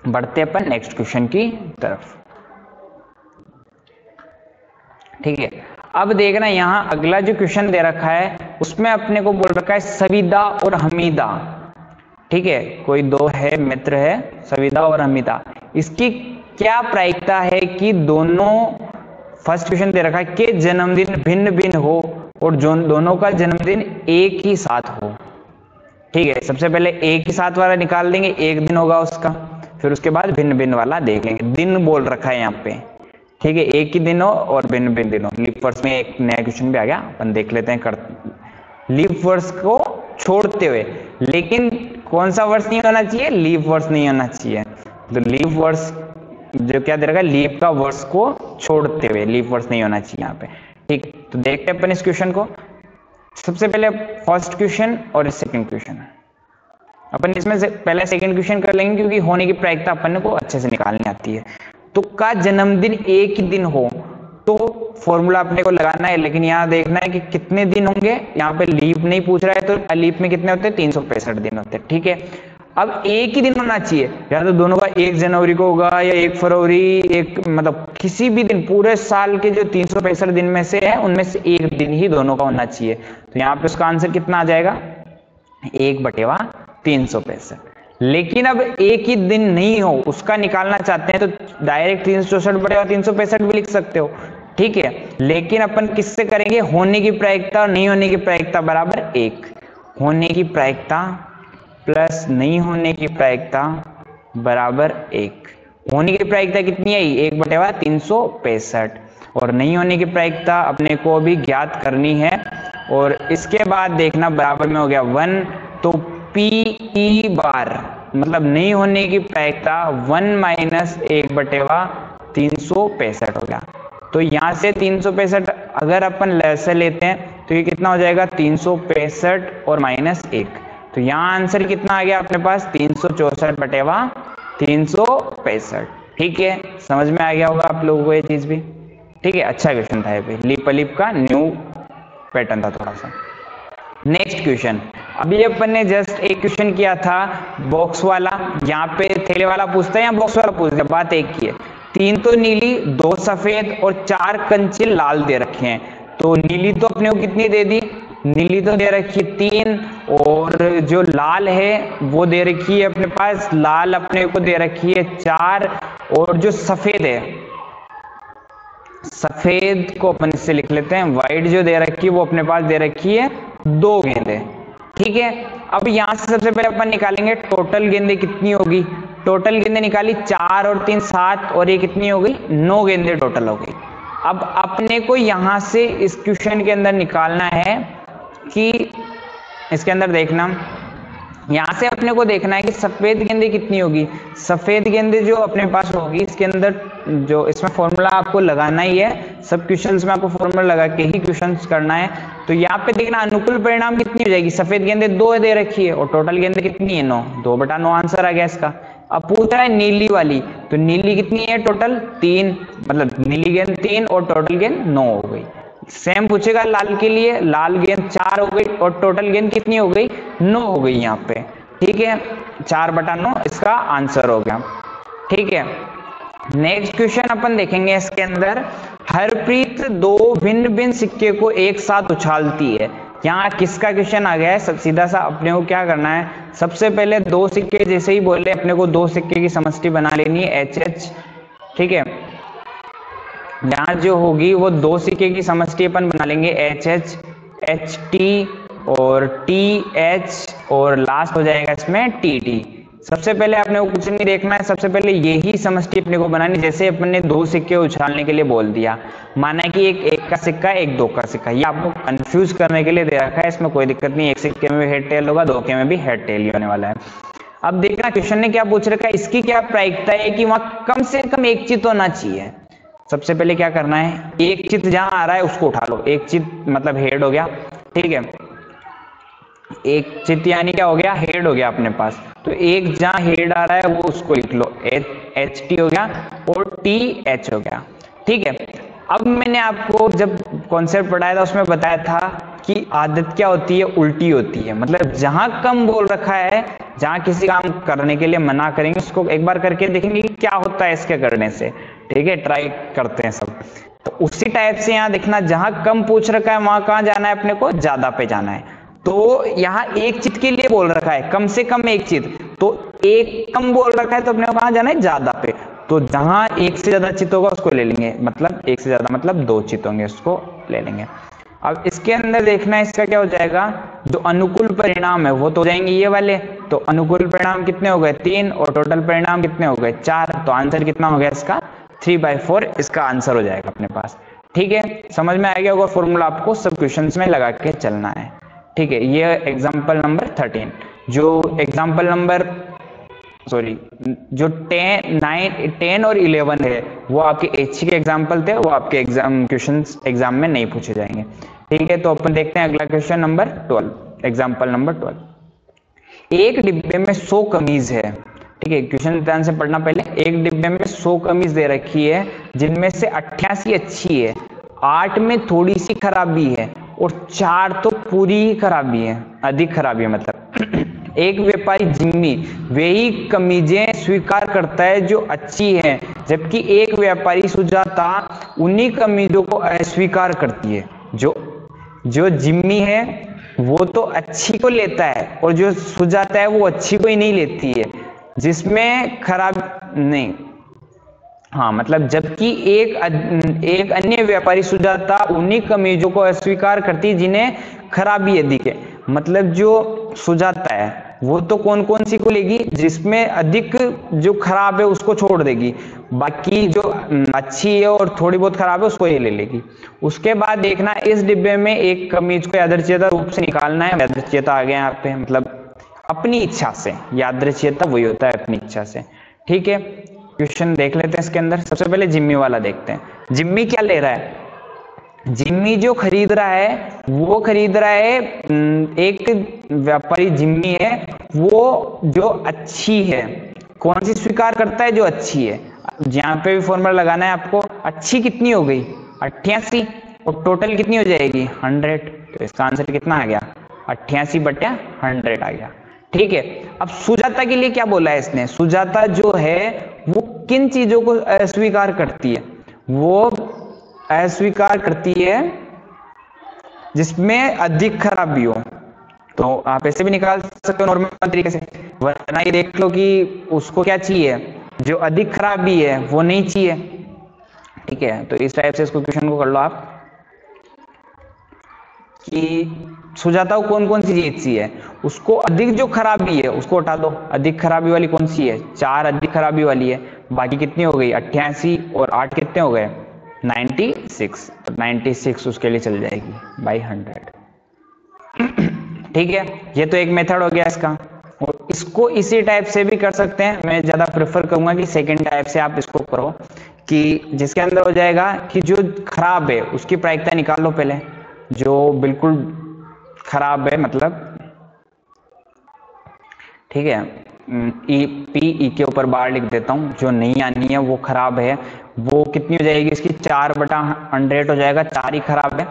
बढ़ते अपन नेक्स्ट क्वेश्चन की तरफ। ठीक है, अब देखना यहाँ अगला जो क्वेश्चन दे रखा है उसमें अपने को बोल रखा है सविदा और हमीदा। ठीक है, कोई 2 है मित्र है, सविदा और हमीदा, इसकी क्या प्रायिकता है कि दोनों, फर्स्ट क्वेश्चन दे रखा है कि जन्मदिन भिन्न भिन्न हो और दोनों का जन्मदिन एक ही साथ हो। ठीक है, सबसे पहले एक ही साथ वाला निकाल देंगे, एक दिन होगा उसका, फिर उसके बाद भिन्न भिन्न वाला देख लेंगे। दिन बोल रखा है यहाँ पे, ठीक है, एक ही दिन हो और भिन्न भिन्न दिन हो। लीप वर्ष में एक नया क्वेश्चन भी आ गया, अपन देख लेते हैं। लीप वर्ष को छोड़ते हुए, लेकिन कौन सा वर्ष नहीं होना चाहिए, लीप वर्ष नहीं होना चाहिए। तो लीप वर्ष जो क्या दे रखा है, लीप का वर्ष को छोड़ते हुए, लीप वर्ष नहीं होना चाहिए यहाँ पे। ठीक, तो देखते हैं अपन इस क्वेश्चन को। सबसे पहले फर्स्ट क्वेश्चन और सेकंड क्वेश्चन, अपन इसमें से पहले सेकंड क्वेश्चन कर लेंगे क्योंकि होने की प्रायिकता अपन को अच्छे से निकालनी आती है। तो का जन्मदिन एक ही दिन हो तो फॉर्मूला अपने को लगाना है, लेकिन यहाँ देखना है कि कितने दिन होंगे। यहाँ पे लीप नहीं पूछ रहा है, तो लीप में कितने होते हैं, 365 दिन होते हैं। ठीक है, अब एक ही दिन होना चाहिए, या तो दोनों का 1 जनवरी को होगा या 1 फरवरी, एक मतलब किसी भी दिन, पूरे साल के जो 365 दिन में से है उनमें से एक दिन ही दोनों का होना चाहिए। तो यहाँ पे उसका आंसर कितना आ जाएगा, 1/365। लेकिन अब एक ही दिन नहीं हो, उसका निकालना चाहते हैं तो डायरेक्ट 364/365 भी लिख सकते हो। ठीक है, लेकिन अपन किससे करेंगे, होने की प्रायिकता और नहीं होने की प्रायिकता बराबर 1। होने की प्रायिकता प्लस नहीं होने की प्रायिकता बराबर 1। होने की प्रायिकता कितनी है, 1/365, और नहीं होने की प्रायिकता अपने को भी ज्ञात करनी है। और इसके बाद देखना बराबर में हो गया 1, तो PE बार मतलब नहीं होने की प्रायिकता 1-1/365 हो गया। तो यहाँ से 365 अगर अपन लहसे लेते हैं तो ये कितना हो जाएगा 365 और -1। तो यहाँ आंसर कितना आ गया अपने पास 364/365। ठीक है, समझ में आ गया होगा आप लोगों को ये चीज भी। ठीक है, अच्छा क्वेश्चन था ये भी, लीप अलीप का न्यू पैटर्न था थोड़ा सा। नेक्स्ट क्वेश्चन, अभी अपन ने जस्ट एक क्वेश्चन किया था बॉक्स वाला, यहाँ पे थैले वाला पूछता है या बॉक्स वाला पूछता है, बात एक ही है। 3 तो नीली, 2 सफेद और 4 कंचे लाल दे रखे हैं। तो नीली तो अपने को कितनी दे दी, नीली तो दे रखी 3, और जो लाल है वो दे रखी है अपने पास, लाल अपने को दे रखी है 4, और जो सफेद है, सफेद को अपन इससे लिख लेते हैं, व्हाइट जो दे रखी है वो अपने पास दे रखी है 2 गेंदे। ठीक है, अब यहां से सबसे पहले अपन निकालेंगे टोटल गेंदे कितनी होगी। टोटल गेंदे निकाली 4 और 3 7, और ये कितनी हो गई 9 गेंदे टोटल हो गई। अब अपने को यहां से इस क्वेश्चन के अंदर निकालना है कि इसके अंदर देखना, यहां से अपने को देखना है कि सफेद गेंदे कितनी होगी। सफेद गेंदे जो अपने पास होगी इसके अंदर जो इसमें फॉर्मूला आपको लगाना ही है, सब क्वेश्चंस में आपको फॉर्मूला लगा के ही क्वेश्चंस करना है। तो यहाँ पे देखना अनुकूल परिणाम कितनी हो जाएगी, सफेद गेंदे 2 दे रखी है और टोटल गेंदे कितनी है 9, 2/9 आंसर आ गया इसका। अब पूछ रहा है नीली वाली, तो नीली कितनी है टोटल 3, मतलब नीली गेंद 3 और टोटल गेंद 9 हो गई। सेम पूछेगा लाल के लिए, लाल गेंद 4 हो गई और टोटल गेंद कितनी हो गई 9 हो गई यहाँ पे। ठीक है, 4/9 इसका आंसर हो गया। ठीक है, नेक्स्ट क्वेश्चन अपन देखेंगे इसके अंदर, हरप्रीत 2 भिन्न भिन्न सिक्के को एक साथ उछालती है। यहाँ किसका क्वेश्चन आ गया है, सब सीधा सा अपने को क्या करना है, सबसे पहले 2 सिक्के जैसे ही बोले अपने को 2 सिक्के की समष्टि बना लेनी है HH। ठीक है, यहाँ जो होगी वो 2 सिक्के की समष्टि अपन बना लेंगे HH, HT और TH, और लास्ट हो जाएगा इसमें TT। सबसे पहले आपने को कुछ नहीं देखना है, सबसे पहले यही समष्टि अपने को बनानी। जैसे अपन ने 2 सिक्के उछालने के लिए बोल दिया, माना कि एक का सिक्का एक 2 का सिक्का, ये आपको कंफ्यूज करने के लिए दे रखा है, इसमें कोई दिक्कत नहीं, एक सिक्के में भी हेड टेल होगा, 2 के में भी हेड टेल ही होने वाला है। अब देखना क्वेश्चन ने क्या पूछ रखा है, इसकी क्या प्रायिकता है कि वहां कम से कम एक चित होना चाहिए। सबसे पहले क्या करना है, एक चित जहां आ रहा है उसको उठा लो, एक चित मतलब हेड हो गया। ठीक है, एक चित यानी क्या हो गया, हेड हो गया अपने पास। तो एक जहां हेड आ रहा है वो उसको लिख लो, HT हो गया और TH हो गया। ठीक है, अब मैंने आपको जब कॉन्सेप्ट पढ़ाया था उसमें बताया था कि आदत क्या होती है, उल्टी होती है। मतलब जहां कम बोल रखा है, जहां किसी काम करने के लिए मना करेंगे उसको एक बार करके देखेंगे कि क्या होता है इसके करने से। ठीक है, ट्राई करते हैं सब। तो उसी टाइप से यहाँ देखना, जहां कम पूछ रखा है वहां कहाँ जाना है अपने को, ज्यादा पे जाना है। तो यहाँ एक चित के लिए बोल रखा है कम से कम एक चित, तो एक कम बोल रखा है तो अपने को कहाँ जाना है, ज्यादा पे। तो जहां एक से ज्यादा चित होगा उसको ले लेंगे, मतलब एक से ज्यादा मतलब 2 चित होंगे उसको ले लेंगे। अब इसके अंदर देखना है इसका क्या हो जाएगा, जो अनुकूल परिणाम है वो तो हो जाएंगे ये वाले। तो अनुकूल परिणाम कितने हो गए 3 और टोटल परिणाम कितने हो गए 4। तो आंसर कितना हो गया इसका 3/4 इसका आंसर हो जाएगा अपने पास। ठीक है, समझ में आ गया होगा, फॉर्मूला आपको सब क्वेश्चंस में लगा के चलना है। ठीक है, ये एग्जाम्पल नंबर 13। जो एग्जाम्पल नंबर जो 10 और 11 है वो आपके HC के एग्जाम्पल थे, वो आपके क्वेश्चंस एग्जाम में नहीं पूछे जाएंगे। ठीक है, तो अपन देखते हैं अगला क्वेश्चन नंबर 12, एग्जाम्पल नंबर 12। एक डिब्बे में 100 कमीज है। ठीक है, क्वेश्चन ध्यान से पढ़ना पहले। एक डिब्बे में 100 कमीज दे रखी है, जिनमें से 88 अच्छी है, 8 में थोड़ी सी खराबी है और 4 तो पूरी ही खराबी है, अधिक खराबी है। मतलब एक व्यापारी जिम्मी वही कमीजें स्वीकार करता है जो अच्छी हैं, जबकि एक व्यापारी सुजाता उन्हीं कमीजों को अस्वीकार करती है। जो जिम्मी है वो तो अच्छी को लेता है और जो सुजाता है वो अच्छी को ही नहीं लेती है, जिसमें खराब नहीं। हाँ, मतलब जबकि एक अन्य व्यापारी सुजाता उन्हीं कमीजों को अस्वीकार करती है जिन्हें खराबी अधिक है। मतलब जो सुजाता है वो तो कौन कौन सी को लेगी, जिसमें अधिक जो खराब है उसको छोड़ देगी, बाकी जो अच्छी है और थोड़ी बहुत खराब है उसको ही ले लेगी। उसके बाद देखना इस डिब्बे में एक कमीज को यादृच्छिकता रूप से निकालना है। यादृच्छिकता आ गया यहाँ पे, मतलब अपनी इच्छा से, यादृच्छिकता वही होता है अपनी इच्छा से। ठीक है, क्वेश्चन देख लेते हैं इसके अंदर। सबसे पहले जिम्मी वाला देखते हैं। जिम्मी क्या ले रहा है? जिम्मी जो खरीद रहा है वो खरीद रहा है, एक व्यापारी जिम्मी है वो जो अच्छी है। कौन सी स्वीकार करता है? जो अच्छी है। यहाँ पे भी फॉर्मूला लगाना है आपको। अच्छी कितनी हो गई? 88, और टोटल कितनी हो जाएगी? 100। तो इसका आंसर कितना आ गया? 88/100 आ गया। ठीक है, अब सुजाता के लिए क्या बोला है इसने? सुजाता जो है वो किन चीजों को अस्वीकार करती है? वो अस्वीकार करती है जिसमें अधिक खराबी हो। तो आप ऐसे भी निकाल सकते हो नॉर्मल तरीके से, वरना ये देख लो कि उसको क्या चाहिए? जो अधिक खराबी है वो नहीं चाहिए। ठीक है, तो इस टाइप से इसको क्वेश्चन को कर लो आप कि सुजाता को कौन कौन सी चीज चाहिए। उसको अधिक जो खराबी है उसको हटा दो। अधिक खराबी वाली कौन सी है? 4 अधिक खराबी वाली है। बाकी कितनी हो गई? 88, और 8 कितने हो गए? 96। तो 96 उसके लिए चल जाएगी बाई 100। ठीक है, ये तो एक मेथड हो गया इसका। और इसको इसी टाइप से भी कर सकते हैं। मैं ज्यादा प्रेफर करूंगा कि सेकेंड टाइप से आप इसको करो, कि जिसके अंदर हो जाएगा कि जो खराब है उसकी प्रायिकता निकाल लो पहले। जो बिल्कुल खराब है मतलब, ठीक है, ई के ऊपर बार लिख देता हूं। जो नहीं आनी है वो खराब है, वो कितनी हो जाएगी? इसकी 4/100 हो जाएगा। 4 ही खराब है।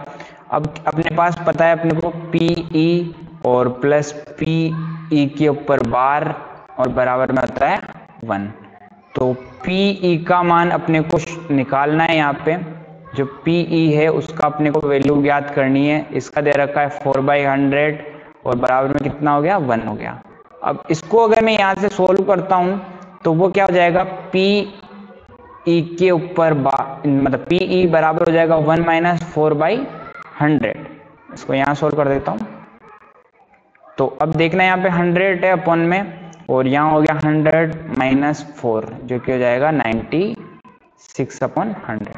अब अपने पास पता है अपने को पीई और प्लस पीई के ऊपर बार और बराबर में होता है 1। तो पीई का मान अपने को निकालना है। यहाँ पे जो पीई है उसका अपने को वैल्यू ज्ञात करनी है। इसका दे रखा है 4/100 और बराबर में कितना हो गया? 1 हो गया। अब इसको अगर मैं यहाँ से सोल्व करता हूं तो वो क्या हो जाएगा? पीई के ऊपर मतलब पीई बराबर हो जाएगा 1 - 4/100। इसको यहाँ सोल्व कर देता हूं। तो अब देखना यहाँ पे 100 है अपॉन में, और यहाँ हो गया 100 - 4 जो कि हो जाएगा 96/100।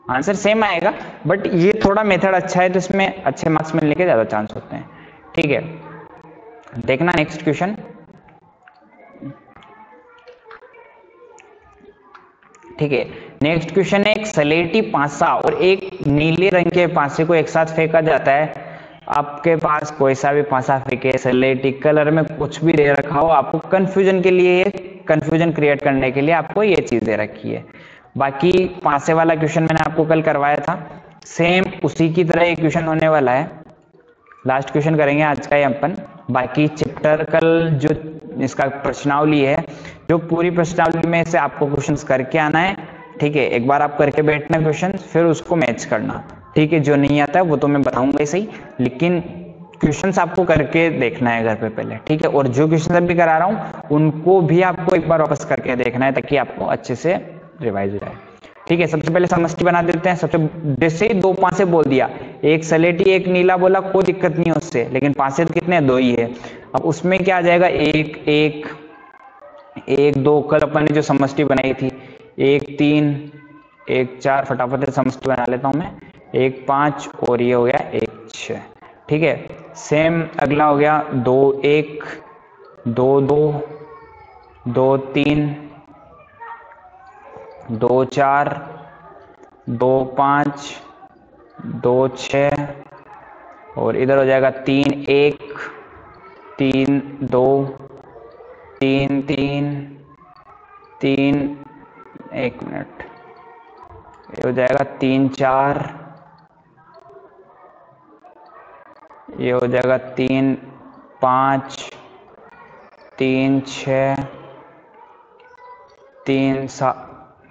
आंसर सेम आएगा, बट ये थोड़ा मेथड अच्छा है तो इसमें अच्छे मार्क्स मिलने के ज्यादा चांस होते हैं। ठीक है, देखना नेक्स्ट क्वेश्चन। ठीक है, नेक्स्ट क्वेश्चन है, एक सलेटी पासा और एक नीले रंग के पासे को एक साथ फेंका जाता है। आपके पास कोई सा भी पासा फेंके, सलेटी कलर में कुछ भी दे रखा हो, आपको कंफ्यूजन के लिए, कंफ्यूजन क्रिएट करने के लिए आपको ये चीज दे रखी है। बाकी पासे वाला क्वेश्चन मैंने आपको कल करवाया था, सेम उसी की तरह एक क्वेश्चन होने वाला है। लास्ट क्वेश्चन करेंगे आज का ही अपन। बाकी चैप्टर कल जो इसका प्रश्नावली है, जो पूरी प्रश्नावली में से आपको क्वेश्चंस करके आना है। ठीक है, एक बार आप करके बैठना क्वेश्चन, फिर उसको मैच करना। ठीक है, जो नहीं आता है वो तो मैं बताऊंगा ही सही, लेकिन क्वेश्चंस आपको करके देखना है घर पे पहले। ठीक है, और जो क्वेश्चन अभी करा रहा हूँ उनको भी आपको एक बार वापस करके देखना है ताकि आपको अच्छे से रिवाइज हो जाए। ठीक है, सबसे पहले समष्टि बना देते हैं। सबसे जैसे ही 2 पासे बोल दिया, एक सलेटी एक नीला बोला, कोई दिक्कत नहीं है उससे, लेकिन पासे तो कितने? 2 ही है। अब उसमें क्या आ जाएगा? 1 1 1 2, कल अपन ने जो समष्टि बनाई थी 1 3 1 4, फटाफट से समष्टि बना लेता हूं मैं। 1 5 और ये हो गया 1 6। ठीक है, सेम अगला हो गया 2 1 2 2 2 3 2 4 2 5 2 6, और इधर हो जाएगा 3 1 3 2 3 3 3, 1 मिनट, ये हो जाएगा 3 4, ये हो जाएगा 3 5 3 6 3 7,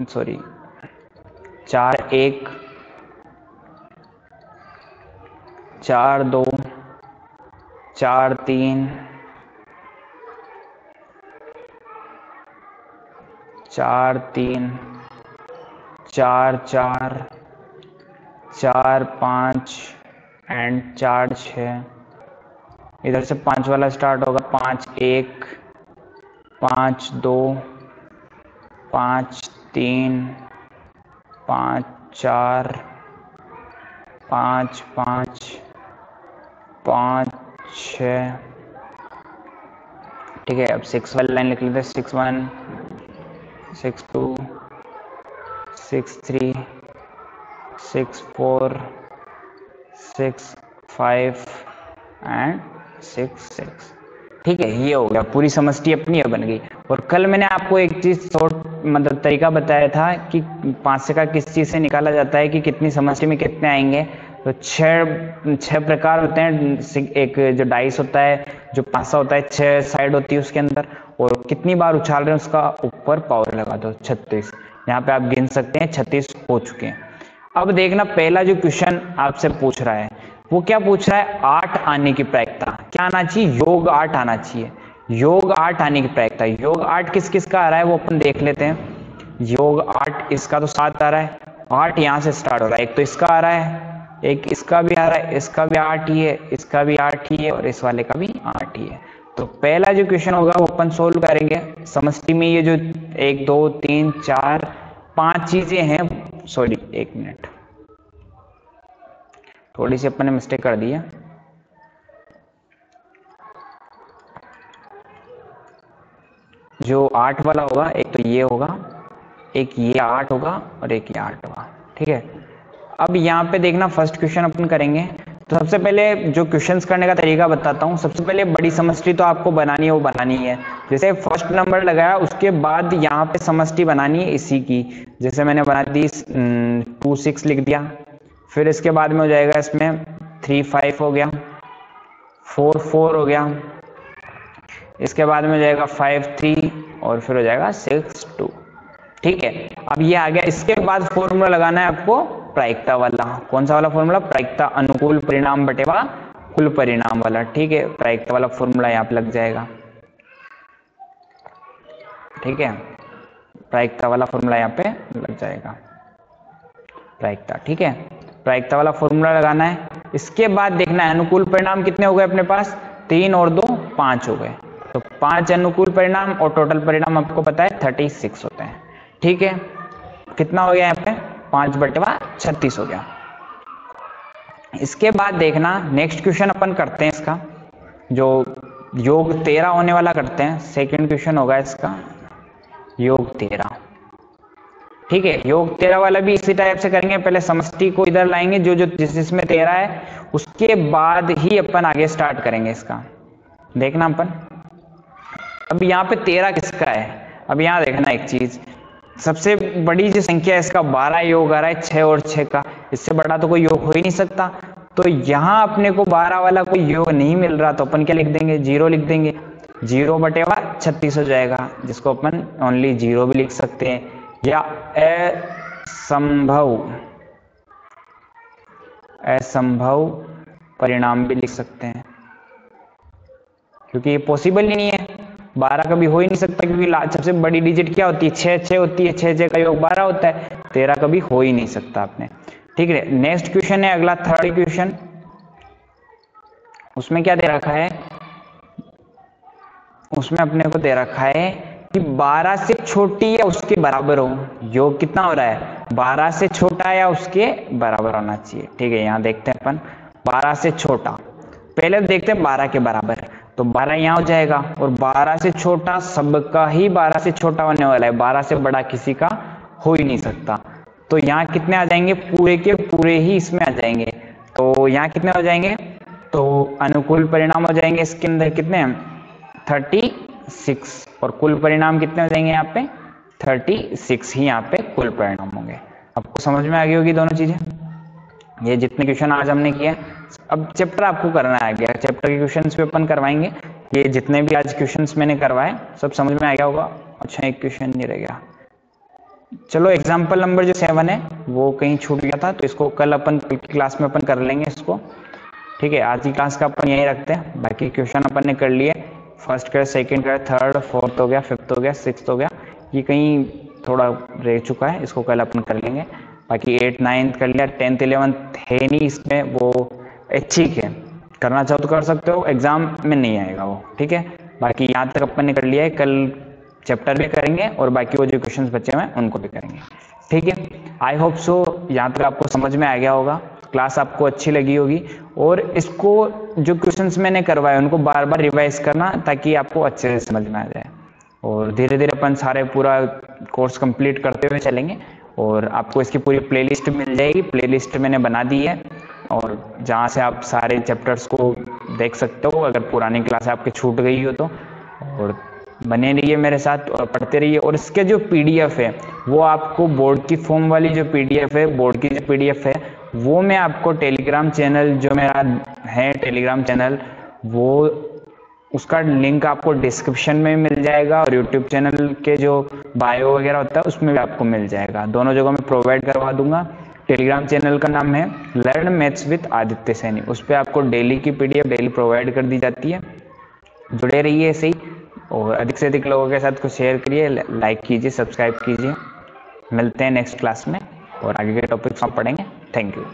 सॉरी 4 1 4 2 4 3 4 3 4 4 4 5 एंड 4 6। इधर से 5 वाला स्टार्ट होगा। 5 1 5 2 5 3 5 4 5 5 5 6 ठीक है, अब 6 वाली लाइन लिख लेते हैं, 6 1 6 2 6 3 6 4 6 5 एंड 6 6। ठीक है, ये हो गया, पूरी समष्टि अपनी बन गई। और कल मैंने आपको एक चीज शॉर्ट मतलब तरीका बताया था कि 5 से का किस चीज से निकाला जाता है कि कितनी समष्टि में कितने आएंगे। तो छह प्रकार होते हैं। एक जो डाइस होता है, जो पासा होता है, 6 साइड होती है उसके अंदर, और कितनी बार उछाल रहे हैं उसका ऊपर पावर लगा दो, 36। यहाँ पे आप गिन सकते हैं, 36 हो चुके हैं। अब देखना, पहला जो क्वेश्चन आपसे पूछ रहा है वो क्या पूछ रहा है, 8 आने की प्रायिकता क्या आना चाहिए, योग 8 आना चाहिए। योग 8 आने की प्रायिकता, योग 8 किस किस का आ रहा है वो अपन देख लेते हैं। योग 8 इसका तो 7 आ रहा है, 8 यहां से स्टार्ट हो रहा है। एक तो इसका आ रहा है, एक इसका भी आ रहा है, इसका भी 8 ही है, इसका भी 8 ही है, और इस वाले का भी 8 ही है। तो पहला जो क्वेश्चन होगा वो अपन सोल्व करेंगे। समष्टि में ये जो 1 2 3 4 5 चीजें हैं, सॉरी 1 मिनट, थोड़ी सी अपन ने मिस्टेक कर दी है। जो 8 वाला होगा, एक तो ये होगा, एक ये 8 होगा, और एक ये 8 होगा। ठीक है, अब यहाँ पे देखना, फर्स्ट क्वेश्चन अपन करेंगे। तो सबसे पहले जो क्वेश्चंस करने का तरीका बताता हूँ। सबसे पहले बड़ी समष्टि तो आपको बनानी है, वो बनानी है। जैसे फर्स्ट नंबर लगाया, उसके बाद यहाँ पे समष्टि बनानी है इसी की। जैसे मैंने बना दी 2 6 लिख दिया, फिर इसके बाद में हो जाएगा इसमें 3 5 हो गया, 4 4 हो गया, इसके बाद में हो जाएगा 5 3, और फिर हो जाएगा 6 2। ठीक है, अब ये आ गया। इसके बाद फॉर्मूला लगाना है आपको प्रायिकता वाला। कौन सा वाला फॉर्मूला, प्रायिकता अनुकूल परिणाम बटेवा कुल परिणाम वाला। ठीक है, प्रायिकता वाला फॉर्मूला यहाँ पे लग जाएगा। ठीक है, प्रायिकता वाला फॉर्मूला यहाँ पे लग जाएगा, प्रायिकता। ठीक है, प्रायिकता वाला फॉर्मूला लगाना है। इसके बाद देखना है अनुकूल परिणाम कितने हो गए अपने पास, 3 और 2 5 हो गए। तो 5 अनुकूल परिणाम, और टोटल परिणाम आपको पता है 36 होते हैं। ठीक है, कितना हो गया यहाँ पे, 5/36 हो गया। इसके बाद देखना, नेक्स्ट क्वेश्चन अपन करते हैं इसका, जो योग 13 होने वाला करते हैं। सेकंड क्वेश्चन होगा इसका योग 13। ठीक है, योग 13 वाला भी इसी टाइप से करेंगे। पहले समष्टि को इधर लाएंगे, जो जो जिसमें 13 है, उसके बाद ही अपन आगे स्टार्ट करेंगे इसका। देखना अपन, अब यहाँ पे 13 किसका है। अब यहाँ देखना एक चीज, सबसे बड़ी जो संख्या है इसका 12 योग आ रहा है, 6 और 6 का। इससे बड़ा तो कोई योग हो ही नहीं सकता। तो यहाँ अपने को 12 वाला कोई योग नहीं मिल रहा, तो अपन क्या लिख देंगे, 0 लिख देंगे। 0/36 हो जाएगा, जिसको अपन ओनली 0 भी लिख सकते हैं, या असंभव परिणाम भी लिख सकते हैं, क्योंकि ये पॉसिबल ही नहीं है। 12 कभी हो ही नहीं सकता, क्योंकि सबसे बड़ी डिजिट क्या होती है, 6 6 होती है, 6 6 का योग 12 होता है। 13 कभी हो ही नहीं सकता आपने। ठीक है, नेक्स्ट क्वेश्चन है अगला, थर्ड क्वेश्चन। उसमें क्या दे रखा है, उसमें अपने को दे रखा है कि 12 से छोटी या उसके बराबर हो। योग कितना हो रहा है, 12 से छोटा या उसके बराबर होना चाहिए। ठीक है, यहाँ देखते हैं अपन 12 से छोटा, पहले देखते हैं 12 के बराबर। तो 12 यहाँ हो जाएगा, और 12 से छोटा सबका ही 12 से छोटा होने वाला है, 12 से बड़ा किसी का हो ही नहीं सकता। तो यहाँ कितने आ जाएंगे, पूरे के पूरे ही इसमें आ जाएंगे। तो यहाँ कितने हो जाएंगे, तो अनुकूल परिणाम हो जाएंगे इसके अंदर कितने, 36, और कुल परिणाम कितने हो जाएंगे यहाँ पे, 36 ही यहाँ पे कुल परिणाम होंगे। आपको समझ में आ गई होगी दोनों चीजें। ये जितने क्वेश्चन आज हमने किए, अब चैप्टर आपको करना आ गया, चैप्टर के क्वेश्चंस पे अपन करवाएंगे। ये जितने भी आज क्वेश्चंस मैंने करवाए सब समझ में आ गया होगा। अच्छा, एक क्वेश्चन नहीं रह गया। चलो, एग्जाम्पल नंबर जो 7 है वो कहीं छूट गया था, तो इसको कल अपन क्लास में अपन कर लेंगे इसको। ठीक है, आज की क्लास का अपन यही रखते हैं। बाकी क्वेश्चन अपन ने कर लिए, फर्स्ट का, सेकंड का, थर्ड, फोर्थ हो गया, फिफ्थ हो गया, सिक्स्थ हो गया। ये कहीं थोड़ा रह चुका है, इसको कल अपन कर लेंगे। बाकी 8 9 कर लिया, 10th 11th है नहीं इसमें, वो ठीक है, करना चाहो तो कर सकते हो, एग्जाम में नहीं आएगा वो। ठीक है, बाकी यहाँ तक अपन ने कर लिया है। कल चैप्टर भी करेंगे, और बाकी वो जो क्वेश्चंस बचे हुए हैं उनको भी करेंगे। ठीक है, आई होप सो यहाँ तक आपको समझ में आ गया होगा। क्लास आपको अच्छी लगी होगी, और इसको जो क्वेश्चंस मैंने करवाए उनको बार बार रिवाइज करना ताकि आपको अच्छे से समझ में आ जाए। और धीरे धीरे अपन सारे पूरा कोर्स कंप्लीट करते हुए चलेंगे, और आपको इसकी पूरी प्लेलिस्ट मिल जाएगी। प्लेलिस्ट मैंने बना दी है, और जहाँ से आप सारे चैप्टर्स को देख सकते हो अगर पुरानी क्लास आपकी छूट गई हो तो। और बने रहिए मेरे साथ और पढ़ते रहिए। और इसके जो पीडीएफ है वो आपको बोर्ड की फॉर्म वाली जो पीडीएफ है, बोर्ड की जो पीडीएफ है वो मैं आपको टेलीग्राम चैनल जो मेरा है टेलीग्राम चैनल, वो उसका लिंक आपको डिस्क्रिप्शन में मिल जाएगा, और यूट्यूब चैनल के जो बायो वगैरह होता है उसमें भी आपको मिल जाएगा। दोनों जगहों में प्रोवाइड करवा दूंगा। टेलीग्राम चैनल का नाम है learn maths with Aditya Saini. उस पर आपको डेली की पीडीएफ डेली प्रोवाइड कर दी जाती है। जुड़े रहिए ऐसे ही, और अधिक से अधिक लोगों के साथ को शेयर करिए, लाइक कीजिए, सब्सक्राइब कीजिए। मिलते हैं नेक्स्ट क्लास में और आगे के टॉपिक्स हम पढ़ेंगे। Thank you.